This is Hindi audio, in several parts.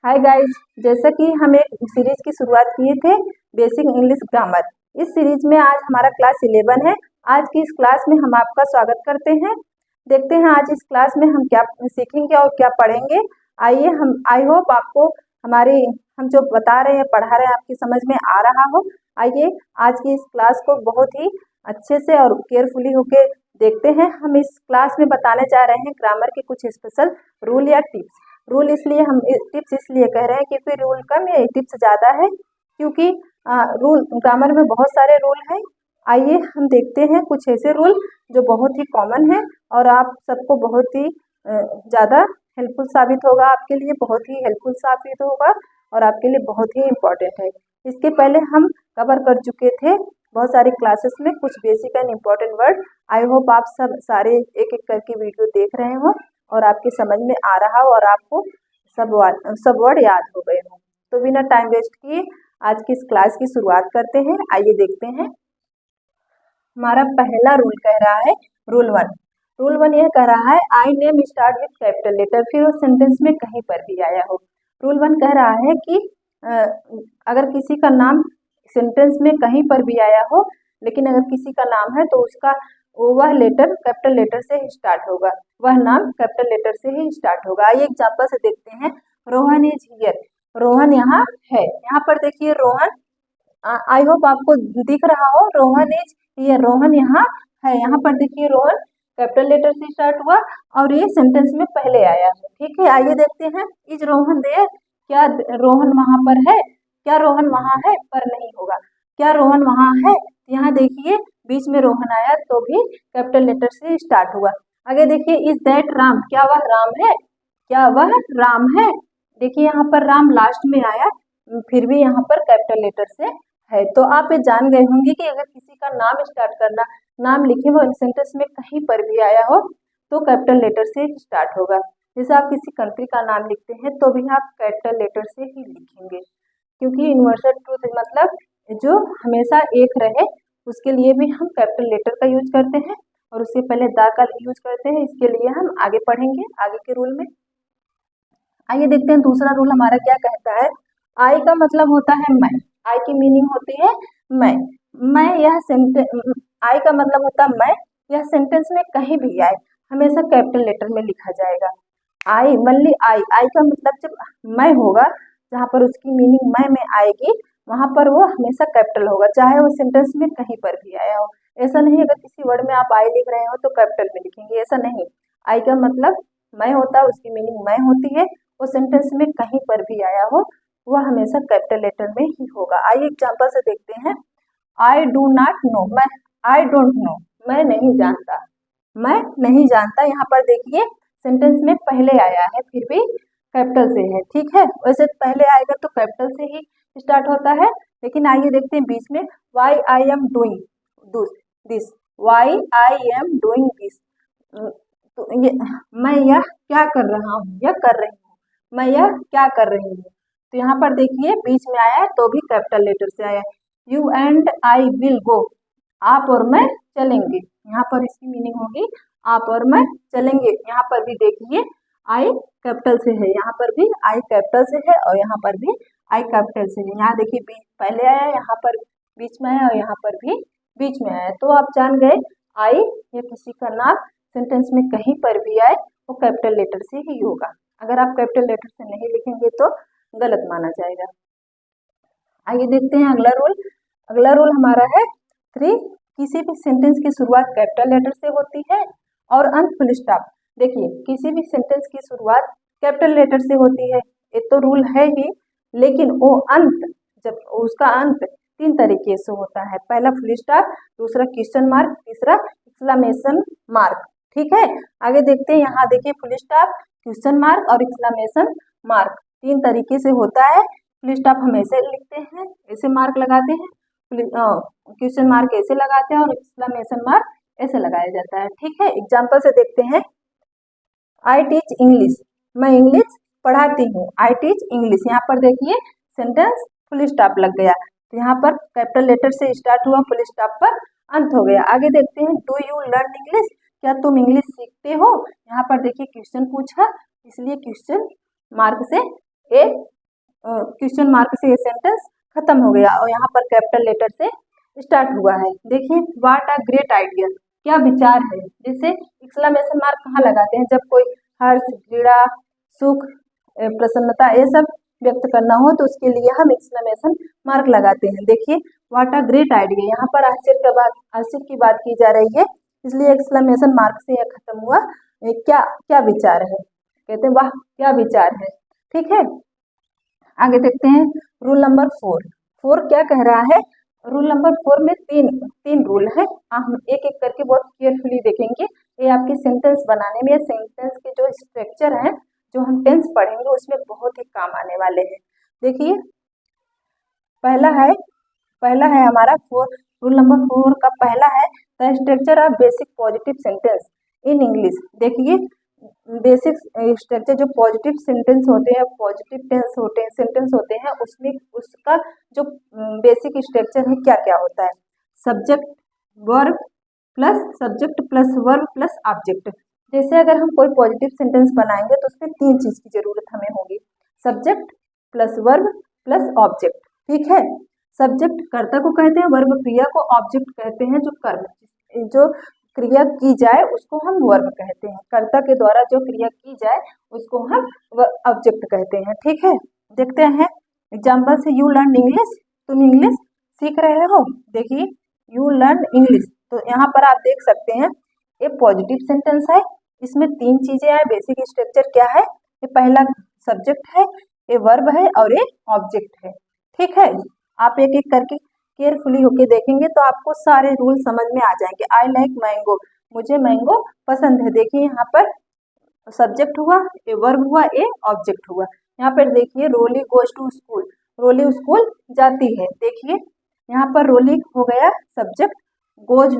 हाय गाइस, जैसा कि हम एक सीरीज की शुरुआत किए थे बेसिक इंग्लिश ग्रामर। इस सीरीज में आज हमारा क्लास 11 है। आज की इस क्लास में हम आपका स्वागत करते हैं। देखते हैं आज इस क्लास में हम क्या सीखेंगे और क्या पढ़ेंगे। आइए, हम आई होप आपको हम जो बता रहे हैं पढ़ा रहे हैं आपकी समझ में आ रहा हो। आइए आज की इस क्लास को बहुत ही अच्छे से और केयरफुली होके देखते हैं। हम इस क्लास में बताने जा रहे हैं ग्रामर के कुछ स्पेशल रूल या टिप्स। रूल इसलिए हम टिप्स इसलिए कह रहे हैं क्योंकि रूल कम है, टिप्स ज़्यादा है। क्योंकि रूल ग्रामर में बहुत सारे रूल हैं। आइए हम देखते हैं कुछ ऐसे रूल जो बहुत ही कॉमन है और आप सबको बहुत ही ज़्यादा हेल्पफुल साबित होगा, आपके लिए बहुत ही हेल्पफुल साबित होगा और आपके लिए बहुत ही इम्पोर्टेंट है। इसके पहले हम कवर कर चुके थे बहुत सारी क्लासेस में कुछ basic and important word. I hope आप सब सारे एक एक करके वीडियो देख रहे हो और आपकी समझ में आ रहा हो और आपको सब वर्ड याद हो गए हो। तो बिना टाइम वेस्ट किए आज की इस क्लास की शुरुआत करते हैं। आइए देखते हैं। हमारा पहला रूल कह रहा है रूल वन यह कह रहा है I name start with capital letter, फिर वो सेंटेंस में कहीं पर भी आया हो। रूल वन कह रहा है कि अगर किसी का नाम सेंटेंस में कहीं पर भी आया हो, लेकिन अगर किसी का नाम है तो उसका वह लेटर कैपिटल लेटर से ही स्टार्ट होगा, वह नाम कैपिटल लेटर से ही स्टार्ट होगा। आइए एग्जांपल से देखते हैं। रोहन इज हियर, रोहन यहाँ है। यहाँ पर देखिए रोहन, आई होप आपको दिख रहा हो, रोहन इज हियर, रोहन यहाँ है। यहाँ पर देखिए रोहन कैपिटल लेटर से स्टार्ट हुआ और ये सेंटेंस में पहले आया है। ठीक है, आइए देखते हैं। इज रोहन देयर, क्या रोहन वहां पर है? क्या रोहन वहां है? पर नहीं होगा। क्या रोहन वहां है? यहाँ देखिए बीच में रोहन आया तो भी कैपिटल लेटर से स्टार्ट हुआ। आगे देखिए इज दैट राम, क्या वह राम है? क्या वह राम है? देखिए यहाँ पर राम लास्ट में आया, फिर भी यहाँ पर कैपिटल लेटर से है। तो आप ये जान गए होंगे कि अगर किसी का नाम स्टार्ट करना, नाम लिखे हुए सेंटेंस में कहीं पर भी आया हो तो कैपिटल लेटर से स्टार्ट होगा। जैसे आप किसी कंट्री का नाम लिखते हैं तो भी आप कैपिटल लेटर से ही लिखेंगे, क्योंकि यूनिवर्सल ट्रूथ मतलब जो हमेशा एक रहे उसके लिए भी हम कैपिटल लेटर का यूज करते हैं और उससे पहले द का यूज करते हैं। इसके लिए हम आगे पढ़ेंगे आगे के रूल में। आइए देखते हैं दूसरा रूल हमारा क्या कहता है। आई का मतलब होता है मैं, आई की मीनिंग होती है मैं यह सेंटेंस, आई का मतलब होता है मैं, यह सेंटेंस में कहीं भी आए हमेशा कैपिटल लेटर में लिखा जाएगा। आई मल्ली आई का मतलब जब मैं होगा, जहाँ पर उसकी मीनिंग मैं में आएगी वहां पर वो हमेशा कैपिटल होगा, चाहे वो सेंटेंस में कहीं पर भी आया हो। ऐसा नहीं अगर किसी वर्ड में आप आई लिख रहे हो तो कैपिटल में लिखेंगे, ऐसा नहीं। आई का मतलब मैं होता है, उसकी मीनिंग मैं होती है, वो सेंटेंस में कहीं पर भी आया हो वह हमेशा कैपिटल लेटर में ही होगा। आइए एग्जाम्पल से देखते हैं। आई डू नॉट नो, मैं आई डोंट नो, मैं नहीं जानता, मैं नहीं जानता। यहाँ पर देखिए सेंटेंस में पहले आया है फिर भी कैपिटल से है। ठीक है, वैसे पहले आएगा तो कैपिटल से ही स्टार्ट होता है, लेकिन आइए देखते हैं बीच में why I am doing this, why I am doing this, तो ये मैं यह क्या कर रहा हूँ, यह कर रही हूँ, मैं यह क्या कर रही हूँ। तो यहाँ पर देखिए बीच में आया है तो भी कैपिटल लेटर से आया। You and I will go, आप और मैं चलेंगे, यहाँ पर इसकी मीनिंग होगी आप और मैं चलेंगे। यहाँ पर भी देखिए आई कैपिटल से है, यहाँ पर भी आई कैपिटल से है और यहाँ पर भी आई कैपिटल से है। यहाँ देखिए बीच पहले आया, यहाँ पर बीच में आया और यहाँ पर भी बीच में आया। तो आप जान गए आई या किसी का नाम सेंटेंस में कहीं पर भी आए वो कैपिटल लेटर से ही होगा। अगर आप कैपिटल लेटर से नहीं लिखेंगे तो गलत माना जाएगा। आइए देखते हैं अगला रूल। अगला रूल हमारा है 3, किसी भी सेंटेंस की शुरुआत कैपिटल लेटर से होती है और अंत फुल स्टॉप। देखिए किसी भी सेंटेंस की शुरुआत कैपिटल लेटर से होती है, ये तो रूल है ही, लेकिन वो अंत, जब उसका अंत 3 तरीके से होता है। पहला फुल स्टॉप, दूसरा क्वेश्चन मार्क, तीसरा एक्सक्लेमेशन मार्क। ठीक है, आगे देखते हैं। यहाँ देखिए फुल स्टॉप, क्वेश्चन मार्क और एक्सक्लेमेशन मार्क 3 तरीके से होता है। फुल स्टॉप हम ऐसे लिखते हैं, ऐसे मार्क लगाते हैं, क्वेश्चन मार्क ऐसे लगाते हैं और एक्सक्लेमेशन मार्क ऐसे लगाया जाता है। ठीक है, एग्जाम्पल से देखते हैं। आई टीच इंग्लिश, मैं इंग्लिश पढ़ाती हूँ। आई टीच इंग्लिश, यहाँ पर देखिए सेंटेंस फुल स्टॉप लग गया, तो यहाँ पर कैपिटल लेटर से स्टार्ट हुआ, फुल स्टॉप पर अंत हो गया। आगे देखते हैं। डू यू लर्न इंग्लिश, क्या तुम इंग्लिश सीखते हो? यहाँ पर देखिए क्वेश्चन पूछा, इसलिए क्वेश्चन मार्क से ए क्वेश्चन मार्क से ये सेंटेंस खत्म हो गया और यहाँ पर कैपिटल लेटर से स्टार्ट हुआ है। देखिए, व्हाट अ ग्रेट आइडिया, क्या विचार है। जैसे एक्सक्लेमेशन मार्क कहाँ लगाते हैं, जब कोई हर्ष, घृणा, सुख, प्रसन्नता ये सब व्यक्त करना हो तो उसके लिए हम एक्सक्लेमेशन मार्क लगाते हैं। देखिए, व्हाट अ ग्रेट आइडिया, यहाँ पर आश्चर्य की बात की जा रही है, इसलिए एक्सक्लेमेशन मार्क से यह खत्म हुआ। क्या क्या विचार है, कहते हैं वाह क्या विचार है। ठीक है, आगे देखते हैं रूल नंबर 4 क्या कह रहा है। रूल नंबर 4 में तीन रूल है, हम एक एक करके बहुत केयरफुली देखेंगे। ये आपके सेंटेंस बनाने में, सेंटेंस के जो स्ट्रक्चर है, जो हम टेंस पढ़ेंगे उसमें बहुत ही काम आने वाले हैं। देखिए, पहला है हमारा रूल नंबर 4 का पहला है the structure of basic positive sentence in English. देखिए, बेसिक स्ट्रक्चर जो पॉजिटिव सेंटेंस होते हैं, पॉजिटिव टेंस होते हैं, सेंटेंस होते हैं, उसमें उसका जो बेसिक स्ट्रक्चर है क्या क्या होता है। Subject verb plus verb plus object. जैसे अगर हम कोई पॉजिटिव सेंटेंस बनाएंगे तो उसमें 3 चीज की जरूरत हमें होगी, subject plus verb plus object. ठीक है, सब्जेक्ट कर्ता को कहते हैं, वर्ब क्रिया को, ऑब्जेक्ट कहते हैं जो कर्म जो क्रिया की जाए उसको हम वर्ब कहते हैं, कर्ता के द्वारा जो क्रिया की जाए उसको हम ऑब्जेक्ट कहते हैं। ठीक है, देखते हैं एग्जाम्पल से। यू लर्न इंग्लिश, तुम इंग्लिश सीख रहे हो। देखिए, यू लर्न इंग्लिश, तो यहाँ पर आप देख सकते हैं ये पॉजिटिव सेंटेंस है, इसमें 3 चीजें हैं। बेसिक स्ट्रक्चर क्या है, ये पहला सब्जेक्ट है, ये वर्ब है और ये ऑब्जेक्ट है। ठीक है, आप एक एक करके केयरफुली होके देखेंगे तो आपको सारे रूल समझ में आ जाएंगे। आई लाइक मैंगो, मुझे मैंगो पसंद है। देखिए, यहाँ पर सब्जेक्ट हुआ, ए वर्ब हुआ, ए ऑब्जेक्ट हुआ। यहाँ पर देखिए, Roli goes to school, Roli school जाती है। देखिए, यहाँ पर रोली हो गया सब्जेक्ट, गोज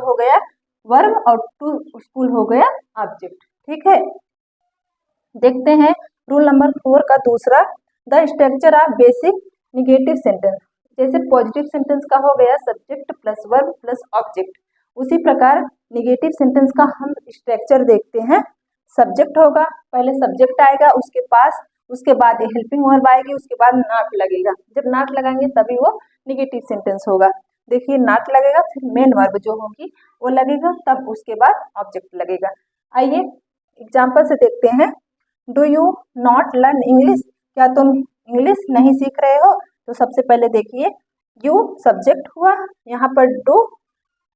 हो गया वर्ब और टू स्कूल हो गया ऑब्जेक्ट। ठीक है, देखते हैं रूल नंबर 4 का दूसरा, the structure of basic negative sentence. जैसे पॉजिटिव सेंटेंस का हो गया subject plus verb plus object, उसी प्रकार निगेटिव सेंटेंस का हम स्ट्रक्चर देखते हैं। सब्जेक्ट होगा, पहले सब्जेक्ट आएगा, उसके बाद हेल्पिंग वर्ब आएगी, उसके बाद नॉट लगेगा। जब नॉट लगाएंगे तभी वो निगेटिव सेंटेंस होगा। देखिए, नॉट लगेगा, फिर मेन वर्ब जो होगी वो लगेगा, तब उसके बाद ऑब्जेक्ट लगेगा। आइए एग्जाम्पल से देखते हैं। Do you not learn English, क्या तुम इंग्लिश नहीं सीख रहे हो। तो सबसे पहले देखिए, यू सब्जेक्ट हुआ, यहाँ पर डू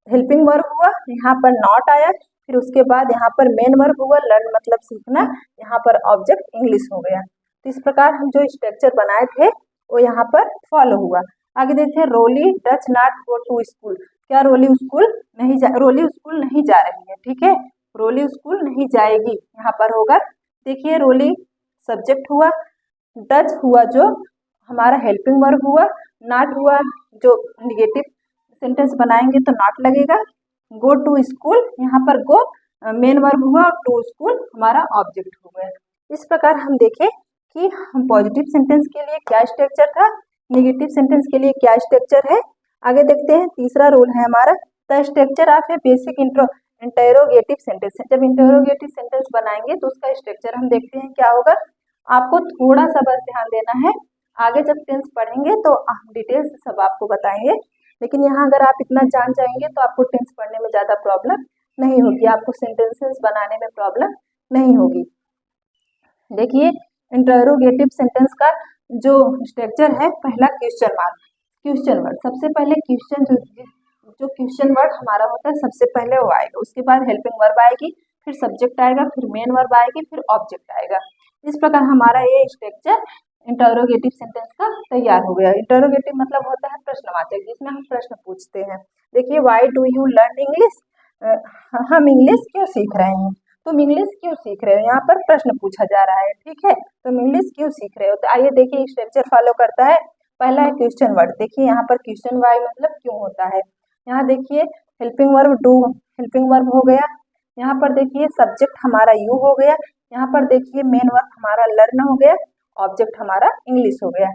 हेल्पिंग वर्ब हुआ, यहाँ पर नॉट आया, फिर उसके बाद यहाँ पर मेन वर्ब हुआ, लर्न मतलब सीखना, यहाँ पर ऑब्जेक्ट इंग्लिश हो गया। तो इस प्रकार हम जो स्ट्रक्चर बनाए थे वो यहाँ पर फॉलो हुआ। आगे देखते हैं, Roli does not go to school, क्या रोली स्कूल नहीं जा रही है। ठीक है, रोली स्कूल नहीं जाएगी यहाँ पर होगा। देखिए, रोली सब्जेक्ट हुआ, डज हुआ जो हमारा हेल्पिंग वर्ब हुआ, नॉट हुआ जो निगेटिव सेंटेंस बनाएंगे तो नॉट लगेगा। गो टू स्कूल, यहाँ पर गो मेन वर्ब हुआ और टू स्कूल हमारा ऑब्जेक्ट हो गया। इस प्रकार हम देखें कि हम पॉजिटिव सेंटेंस के लिए क्या स्ट्रक्चर था, निगेटिव सेंटेंस के लिए क्या स्ट्रक्चर है। आगे देखते हैं, तीसरा रूल है हमारा the structure of A basic interrogative sentence. जब इंटरोगेटिव सेंटेंस बनाएंगे तो उसका स्ट्रक्चर हम देखते हैं क्या होगा। आपको थोड़ा सा बस ध्यान देना है, आगे जब टेंस पढ़ेंगे तो हम डिटेल से सब आपको बताएंगे, लेकिन यहाँ अगर आप इतना जान जाएंगे तो आपको टेंस पढ़ने में ज़्यादा प्रॉब्लम नहीं होगी, आपको सेंटेंसेस बनाने में प्रॉब्लम नहीं होगी। देखिए, इंटरोगेटिव सेंटेंस का जो स्ट्रक्चर है, पहला क्वेश्चन वर्ड, सबसे पहले जो क्वेश्चन वर्ड हमारा होता है सबसे पहले वो आएगा, उसके बाद हेल्पिंग वर्ब आएगी, फिर सब्जेक्ट आएगा, फिर मेन वर्ब आएगी, फिर ऑब्जेक्ट आएगा। इस प्रकार हमारा ये स्ट्रक्चर इंटरोगेटिव सेंटेंस का तैयार हो गया। इंटरोगेटिव मतलब होता है प्रश्नवाचक, जिसमें हम प्रश्न पूछते हैं। देखिए, why do you learn English, हम इंग्लिश क्यों सीख रहे हैं, तुम इंग्लिश क्यों सीख रहे हो, यहाँ पर प्रश्न पूछा जा रहा है। ठीक है, तुम इंग्लिश क्यों सीख रहे हो। तो आइए देखिए, स्ट्रक्चर फॉलो करता है। पहला है क्वेश्चन वर्ड, देखिए यहाँ पर क्वेश्चन वाई मतलब क्यों होता है। यहाँ देखिए, helping verb do helping verb हो गया, यहाँ पर देखिए सब्जेक्ट हमारा यू हो गया, यहाँ पर देखिए मेन वर्ब हमारा लर्न हो गया, ऑब्जेक्ट हमारा इंग्लिश हो गया।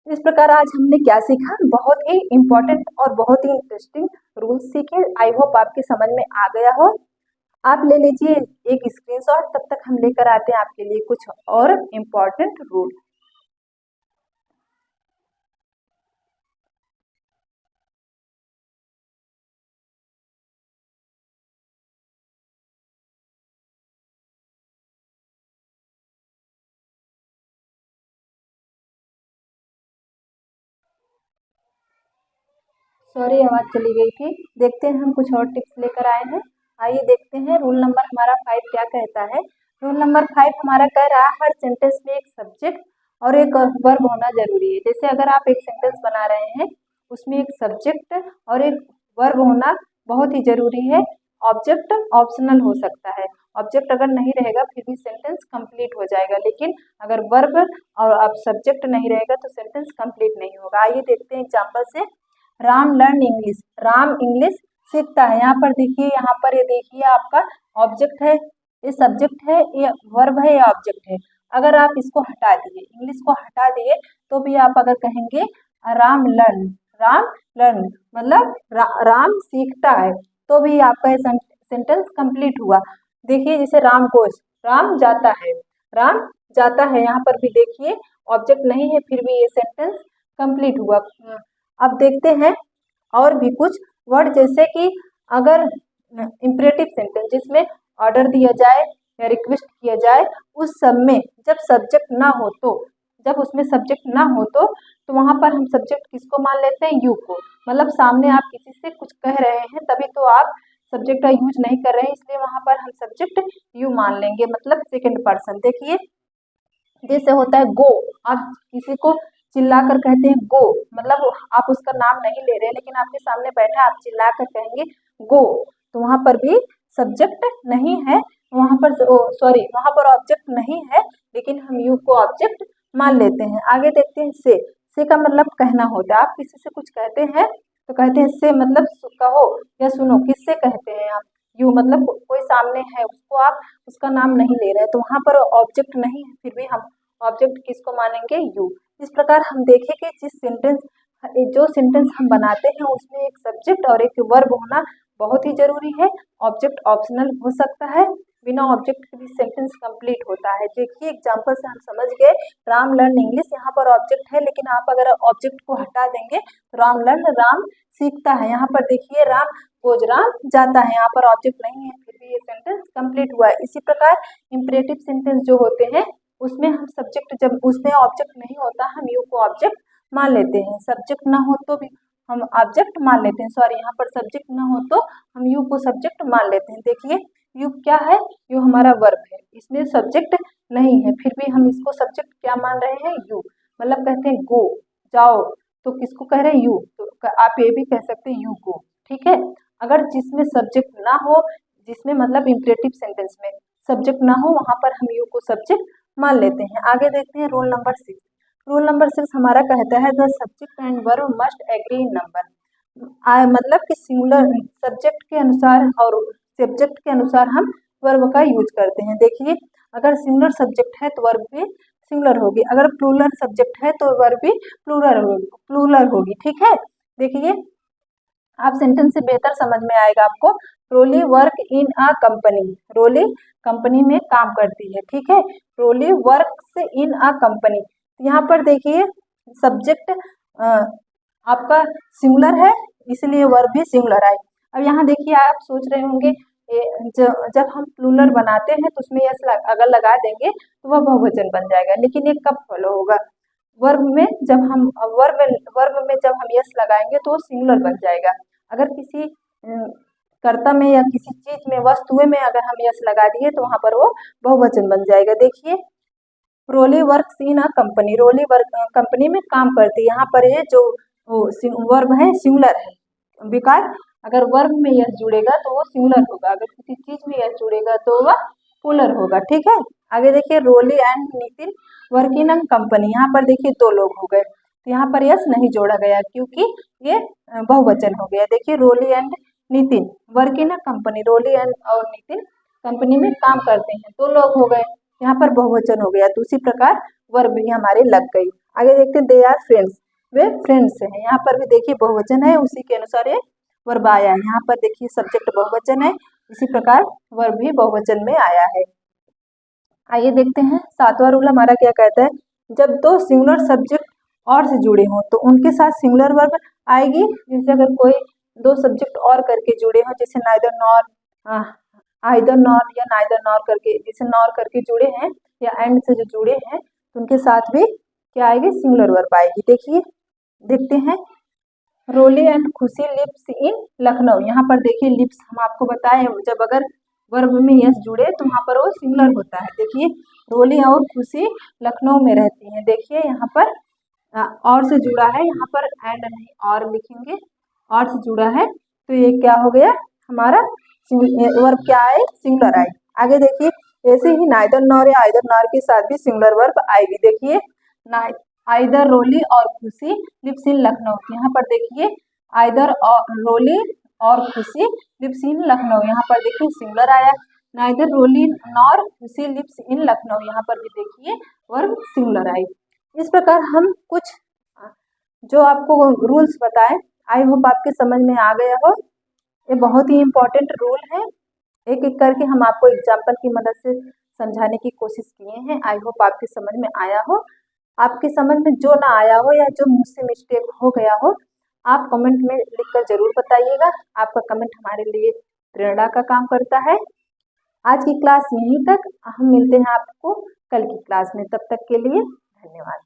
इस प्रकार आज हमने क्या सीखा, बहुत ही इंपॉर्टेंट और बहुत ही इंटरेस्टिंग रूल्स सीखे। आई होप आपके समझ में आ गया हो। आप ले लीजिए एक स्क्रीनशॉट, तब तक हम लेकर आते हैं आपके लिए कुछ और इम्पोर्टेंट रूल। सॉरी, आवाज़ चली गई थी। देखते हैं हम कुछ और टिप्स लेकर आए हैं। आइए देखते हैं रूल नंबर हमारा 5 क्या कहता है। रूल नंबर 5 हमारा कह रहा है हर सेंटेंस में एक सब्जेक्ट और एक वर्ब होना जरूरी है। जैसे अगर आप एक सेंटेंस बना रहे हैं, उसमें एक सब्जेक्ट और एक वर्ब होना बहुत ही जरूरी है। ऑब्जेक्ट ऑप्शनल हो सकता है। ऑब्जेक्ट अगर नहीं रहेगा फिर भी सेंटेंस कंप्लीट हो जाएगा, लेकिन अगर वर्ब और अब सब्जेक्ट नहीं रहेगा तो सेंटेंस कंप्लीट नहीं होगा। आइए देखते हैं एग्जाम्पल से। Ram learn English, Ram English सीखता है। यहाँ पर देखिए, यहाँ पर ये देखिए आपका ऑब्जेक्ट है, ये सब्जेक्ट है, ये वर्ब है, ये ऑब्जेक्ट है। अगर आप इसको हटा दिए, इंग्लिश को हटा दिए, तो भी आप अगर कहेंगे राम लर्न, राम लर्न मतलब राम सीखता है, तो भी आपका ये सेंटेंस कंप्लीट हुआ। देखिए जैसे राम गोes, राम जाता है, राम जाता है, यहाँ पर भी देखिए ऑब्जेक्ट नहीं है, फिर भी ये सेंटेंस कंप्लीट हुआ। अब देखते हैं और भी कुछ वर्ड, जैसे कि अगर इम्परेटिव सेंटेंस जिसमें ऑर्डर दिया जाए या रिक्वेस्ट किया जाए, उस सब में जब सब्जेक्ट ना हो तो, जब उसमें सब्जेक्ट ना हो तो वहाँ पर हम सब्जेक्ट किसको मान लेते हैं? यू को। मतलब सामने आप किसी से कुछ कह रहे हैं, तभी तो आप सब्जेक्ट का यूज नहीं कर रहे हैं, इसलिए वहाँ पर हम सब्जेक्ट यू मान लेंगे, मतलब सेकेंड पर्सन। देखिए जैसे होता है गो, आप किसी को चिल्ला कर कहते हैं गो, मतलब आप उसका नाम नहीं ले रहे हैं, लेकिन आपके सामने बैठा, आप चिल्ला कर कहेंगे गो, तो वहाँ पर भी सब्जेक्ट नहीं है, वहाँ पर सॉरी, वहाँ पर ऑब्जेक्ट नहीं है, लेकिन हम यू को ऑब्जेक्ट मान लेते हैं। आगे देखते हैं से का मतलब कहना होता है। आप किसी से कुछ कहते हैं तो कहते हैं से, मतलब कहो या सुनो, किससे कहते हैं आप? यू, मतलब कोई सामने है, उसको आप उसका नाम नहीं ले रहे हैं, तो वहाँ पर ऑब्जेक्ट नहीं है, फिर भी हम ऑब्जेक्ट किसको मानेंगे? यू। इस प्रकार हम देखें कि जो सेंटेंस हम बनाते हैं उसमें एक सब्जेक्ट और एक वर्ब होना बहुत ही जरूरी है। ऑब्जेक्ट ऑप्शनल हो सकता है, बिना ऑब्जेक्ट के भी सेंटेंस कंप्लीट होता है। देखिए एग्जांपल से हम समझ गए, राम लर्न इंग्लिश, यहाँ पर ऑब्जेक्ट है, लेकिन आप अगर ऑब्जेक्ट को हटा देंगे तो राम लर्न, राम सीखता है। यहाँ पर देखिए राम गोज, राम जाता है, यहाँ पर ऑब्जेक्ट नहीं है, फिर भी ये सेंटेंस कंप्लीट हुआ है। इसी प्रकार इंपरेटिव सेंटेंस जो होते हैं उसमें हम सब्जेक्ट, जब उसमें ऑब्जेक्ट नहीं होता हम यू को ऑब्जेक्ट मान लेते हैं, सब्जेक्ट ना हो तो भी हम ऑब्जेक्ट मान लेते हैं। सॉरी, यहाँ पर सब्जेक्ट ना हो तो हम यू को सब्जेक्ट मान लेते हैं। देखिए यू क्या है? यू हमारा वर्ब है, इसमें सब्जेक्ट नहीं है, फिर भी हम इसको सब्जेक्ट क्या मान रहे हैं? यू। मतलब कहते हैं गो, जाओ, तो किसको कह रहे हैं? यू। तो आप ये भी कह सकते हैं यू गो, ठीक है। अगर जिसमें सब्जेक्ट ना हो, जिसमें मतलब इम्परेटिव सेंटेंस में सब्जेक्ट ना हो, वहां पर हम यू को सब्जेक्ट मान लेते हैं। आगे देखते हैं रूल नंबर 6। रूल नंबर 6 हमारा कहता है the subject and verb must agree in number. मतलब कि सिंगुलर सब्जेक्ट के अनुसार और सब्जेक्ट के अनुसार हम वर्ब का यूज करते हैं। देखिए अगर सिंगुलर सब्जेक्ट है तो वर्ब भी सिंगुलर होगी, अगर प्लूरल सब्जेक्ट है तो वर्ब भी प्लूरल होगी, ठीक है। देखिए आप सेंटेंस से बेहतर समझ में आएगा आपको। Roli work in a company, Roli company में काम करती है, ठीक है। रोली वर्क्स इन अ कंपनी, यहाँ पर देखिए सब्जेक्ट आपका सिंगुलर है, इसलिए वर्ब भी सिंगुलर आए। अब यहाँ देखिए आप सोच रहे होंगे जब हम प्लूरल बनाते हैं तो उसमें यस अगर लगा देंगे तो वह बहुवचन बन जाएगा, लेकिन ये कब फॉलो होगा? वर्ब में जब हम वर्ब में जब हम यस लगाएंगे तो वो सिंगुलर बन जाएगा। अगर किसी कर्ता में या किसी चीज में, वस्तुएं में अगर हम यस लगा दिए तो वहां पर वो बहुवचन बन जाएगा। देखिए Roli works in a company, Roli work company में काम करती है, यहाँ पर ये जो वर्ब है सिंगुलर है, बिकॉज अगर वर्ब में यस जुड़ेगा तो वो सिंगुलर होगा, अगर किसी चीज में यस जुड़ेगा तो वह प्लूरल होगा, ठीक है। आगे देखिए Roli and Nitin work in a company, यहाँ पर देखिए दो लोग हो गए, तो यहाँ पर यस नहीं जोड़ा गया क्योंकि ये बहुवचन हो गया। देखिए Roli and Nitin work in a company, Roli and और नितिन कंपनी में काम करते हैं, दो लोग हो गए, यहाँ पर बहुवचन हो गया, तो उसी प्रकार वर्ब भी हमारे लग गई। आगे देखते हैं दे आर फ्रेंड्स, वे फ्रेंड्स हैं, यहाँ पर भी देखिए बहुवचन है, उसी के अनुसार ये वर्ब आया है। यहाँ पर देखिए सब्जेक्ट बहुवचन है, इसी प्रकार वर्ब भी बहुवचन में आया है। आइए देखते हैं 7वां रूल हमारा क्या कहता है। जब दो सिंगुलर सब्जेक्ट और से जुड़े हों तो उनके साथ सिंगुलर वर्ब आएगी। जैसे अगर कोई दो सब्जेक्ट और करके जुड़े हों, जैसे नाइदर नॉर, आइदर नॉर या नाइदर नॉर करके, जैसे नॉर करके जुड़े हैं या एंड से जो जुड़े हैं तो उनके साथ भी क्या आएगी, सिंगुलर वर्ब आएगी। देखिए देखते हैं, रोली एंड खुशी लिव्स इन लखनऊ। यहाँ पर देखिए लिव्स हम आपको बताएं, जब अगर वर्ब में यस जुड़े तो वहाँ पर वो सिंगुलर होता है। देखिए रोली और खुशी लखनऊ में रहती हैं। देखिए यहाँ पर और से जुड़ा है, यहाँ पर एंड नहीं और लिखेंगे, और से जुड़ा है तो ये क्या हो गया हमारा वर्ब क्या आए, सिंगुलर आए। आगे देखिए ऐसे ही नाइदर नॉर या आइदर नॉर के साथ भी सिंगुलर वर्ब आएगी। देखिए आइदर रोली और खुशी लिव्स इन लखनऊ, यहाँ पर देखिए आइदर रोली और खुशी लिव्स इन लखनऊ, यहाँ पर देखिए सिंगुलर आया। नाइदर रोली नॉर खुशी लिव्स इन लखनऊ, यहाँ पर भी देखिए वर्ब सिंगुलर आई। इस प्रकार हम कुछ जो आपको रूल्स बताएं, आई होप आपके समझ में आ गया हो। ये बहुत ही इम्पोर्टेंट रूल है, एक एक करके हम आपको एग्जाम्पल की मदद से समझाने की कोशिश किए हैं। आई होप आपके समझ में आया हो। आपके समझ में जो ना आया हो या जो मुझसे मिस्टेक हो गया हो, आप कमेंट में लिखकर जरूर बताइएगा। आपका कमेंट हमारे लिए प्रेरणा का काम करता है। आज की क्लास यहीं तक, हम मिलते हैं आपको कल की क्लास में। तब तक के लिए धन्यवाद।